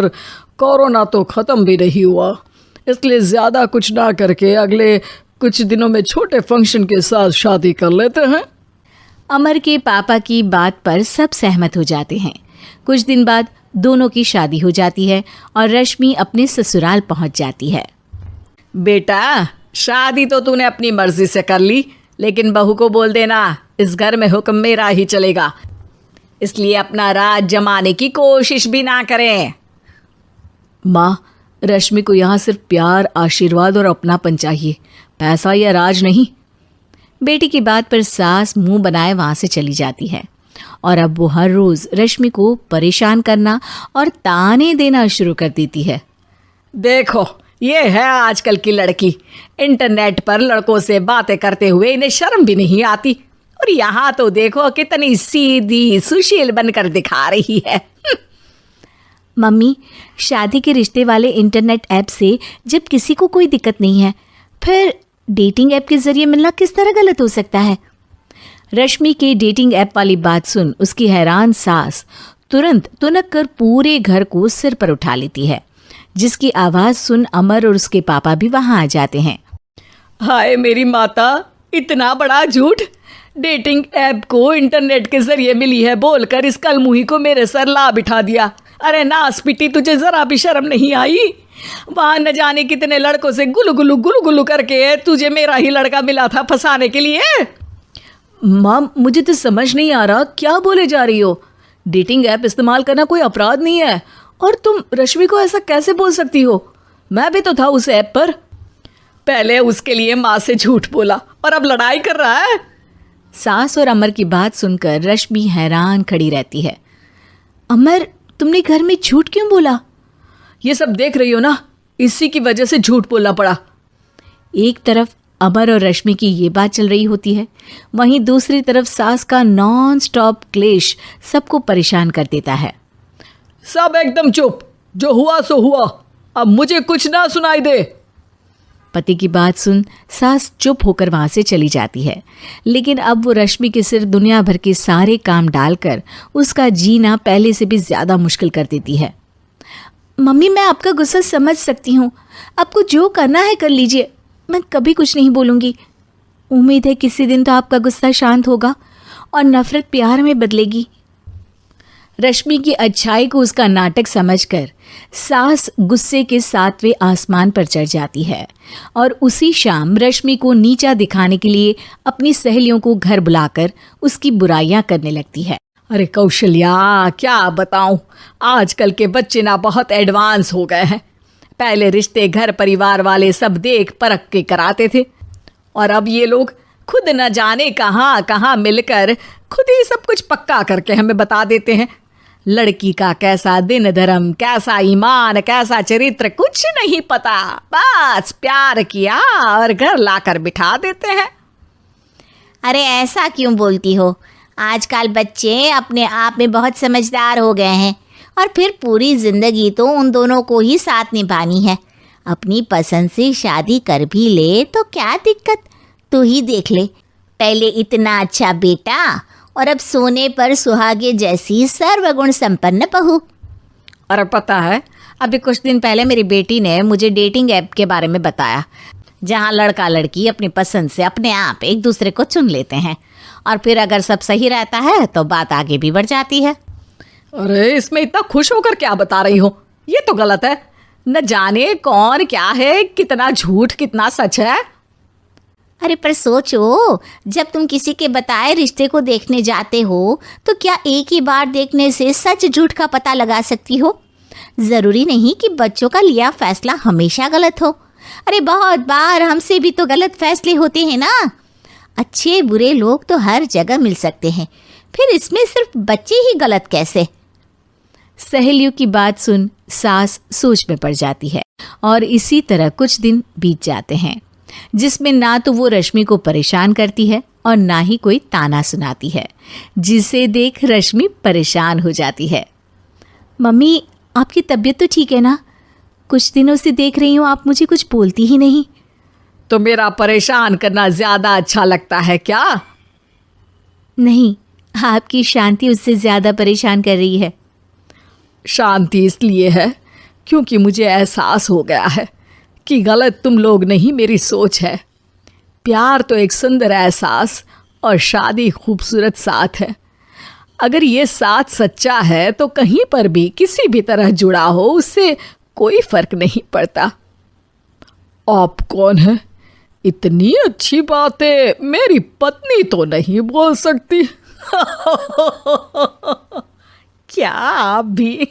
और कोरोना तो ख़त्म भी नहीं हुआ, इसलिए ज़्यादा कुछ ना करके अगले कुछ दिनों में छोटे फंक्शन के साथ शादी कर लेते हैं। अमर के पापा की बात पर सब सहमत हो जाते हैं। कुछ दिन बाद दोनों की शादी हो जाती है और रश्मि अपने ससुराल पहुंच जाती है। बेटा, शादी तो तूने अपनी मर्जी से कर ली, लेकिन बहू को बोल देना इस घर में हुक्म मेरा ही चलेगा, इसलिए अपना राज जमाने की कोशिश भी ना करें। माँ, रश्मि को यहाँ सिर्फ प्यार, आशीर्वाद और अपनापन चाहिए, पैसा या राज नहीं। बेटी की बात पर सास मुंह बनाए वहां से चली जाती है और अब वो हर रोज रश्मि को परेशान करना और ताने देना शुरू कर देती है। देखो, ये है आजकल की लड़की, इंटरनेट पर लड़कों से बातें करते हुए इन्हें शर्म भी नहीं आती, और यहाँ तो देखो कितनी सीधी सुशील बनकर दिखा रही है। मम्मी, शादी के रिश्ते वाले इंटरनेट ऐप से जब किसी को कोई दिक्कत नहीं है, फिर डेटिंग ऐप के जरिए मिलना किस तरह गलत हो सकता है? रश्मि के डेटिंग ऐप वाली बात सुन उसकी हैरान सास तुरंत तुनक कर पूरे घर को सिर पर उठा लेती है, जिसकी आवाज़ सुन अमर और उसके पापा भी वहाँ आ जाते हैं। हाय मेरी माता, इतना बड़ा झूठ! डेटिंग ऐप को इंटरनेट के जरिए मिली है बोलकर इस कलमुही को मेरे सर ला बिठा दिया। अरे नासपिटी, तुझे जरा भी शर्म नहीं आई? वहाँ न जाने कितने लड़कों से गुलू गुलू करके तुझे मेरा ही लड़का मिला था फंसाने के लिए। माँ, मुझे तो समझ नहीं आ रहा क्या बोले जा रही हो। डेटिंग ऐप इस्तेमाल करना कोई अपराध नहीं है, और तुम रश्मि को ऐसा कैसे बोल सकती हो? मैं भी तो था उस ऐप पर। पहले उसके लिए माँ से झूठ बोला और अब लड़ाई कर रहा है। सास और अमर की बात सुनकर रश्मि हैरान खड़ी रहती है। अमर, तुमने घर में झूठ क्यों बोला? ये सब देख रही हो ना, इसी की वजह से झूठ बोलना पड़ा। एक तरफ अमर और रश्मि की ये बात चल रही होती है, वहीं दूसरी तरफ सास का नॉन स्टॉप क्लेश सबको परेशान कर देता है। सब एकदम चुप, जो हुआ सो हुआ, अब मुझे कुछ ना सुनाई दे। पति की बात सुन सास चुप होकर वहां से चली जाती है, लेकिन अब वो रश्मि के सिर दुनिया भर के सारे काम डालकर उसका जीना पहले से भी ज्यादा मुश्किल कर देती है। मम्मी, मैं आपका गुस्सा समझ सकती हूँ, आपको जो करना है कर लीजिए, मैं कभी कुछ नहीं बोलूँगी। उम्मीद है किसी दिन तो आपका गुस्सा शांत होगा और नफरत प्यार में बदलेगी। रश्मि की अच्छाई को उसका नाटक समझकर सास गुस्से के 7वें आसमान पर चढ़ जाती है और उसी शाम रश्मि को नीचा दिखाने के लिए अपनी सहेलियों को घर बुलाकर उसकी बुराइयां करने लगती है। अरे कौशल्या, क्या बताऊं, आजकल के बच्चे ना बहुत एडवांस हो गए हैं। पहले रिश्ते घर परिवार वाले सब देख परख के कराते थे, और अब ये लोग खुद न जाने कहाँ कहाँ मिलकर खुद ही सब कुछ पक्का करके हमें बता देते हैं। लड़की का कैसा दिन धर्म, कैसा ईमान, कैसा चरित्र कुछ नहीं पता, बस प्यार किया और घर लाकर बिठा देते हैं। अरे ऐसा क्यों बोलती हो? आजकल बच्चे अपने आप में बहुत समझदार हो गए हैं, और फिर पूरी जिंदगी तो उन दोनों को ही साथ निभानी है। अपनी पसंद से शादी कर भी ले तो क्या दिक्कत? तू ही देख ले, पहले इतना अच्छा बेटा और अब सोने पर सुहागे जैसी सर्वगुण संपन्न बहू। और पता है, अभी कुछ दिन पहले मेरी बेटी ने मुझे डेटिंग ऐप के बारे में बताया, जहाँ लड़का लड़की अपनी पसंद से अपने आप एक दूसरे को चुन लेते हैं, और फिर अगर सब सही रहता है तो बात आगे भी बढ़ जाती है। अरे इसमें इतना खुश होकर क्या बता रही हो? ये तो गलत है। न जाने कौन क्या है, कितना झूठ कितना सच है। अरे पर सोचो, जब तुम किसी के बताए रिश्ते को देखने जाते हो तो क्या एक ही बार देखने से सच झूठ का पता लगा सकती हो? ज़रूरी नहीं कि बच्चों का लिया फैसला हमेशा गलत हो। अरे बहुत बार हमसे भी तो गलत फैसले होते हैं ना। अच्छे बुरे लोग तो हर जगह मिल सकते हैं, फिर इसमें सिर्फ बच्चे ही गलत कैसे? सहेलियों की बात सुन सास सोच में पड़ जाती है, और इसी तरह कुछ दिन बीत जाते हैं, जिसमें ना तो वो रश्मि को परेशान करती है और ना ही कोई ताना सुनाती है, जिसे देख रश्मि परेशान हो जाती है। मम्मी, आपकी तबीयत तो ठीक है ना? कुछ दिनों से देख रही हूँ आप मुझे कुछ बोलती ही नहीं। तो मेरा परेशान करना ज्यादा अच्छा लगता है क्या? नहीं, आपकी शांति उससे ज्यादा परेशान कर रही है। शांति इसलिए है क्योंकि मुझे एहसास हो गया है कि गलत तुम लोग नहीं, मेरी सोच है। प्यार तो एक सुंदर एहसास और शादी खूबसूरत साथ है। अगर ये साथ सच्चा है तो कहीं पर भी किसी भी तरह जुड़ा हो, उससे कोई फर्क नहीं पड़ता। आप कौन है? इतनी अच्छी बातें मेरी पत्नी तो नहीं बोल सकती। क्या आप भी?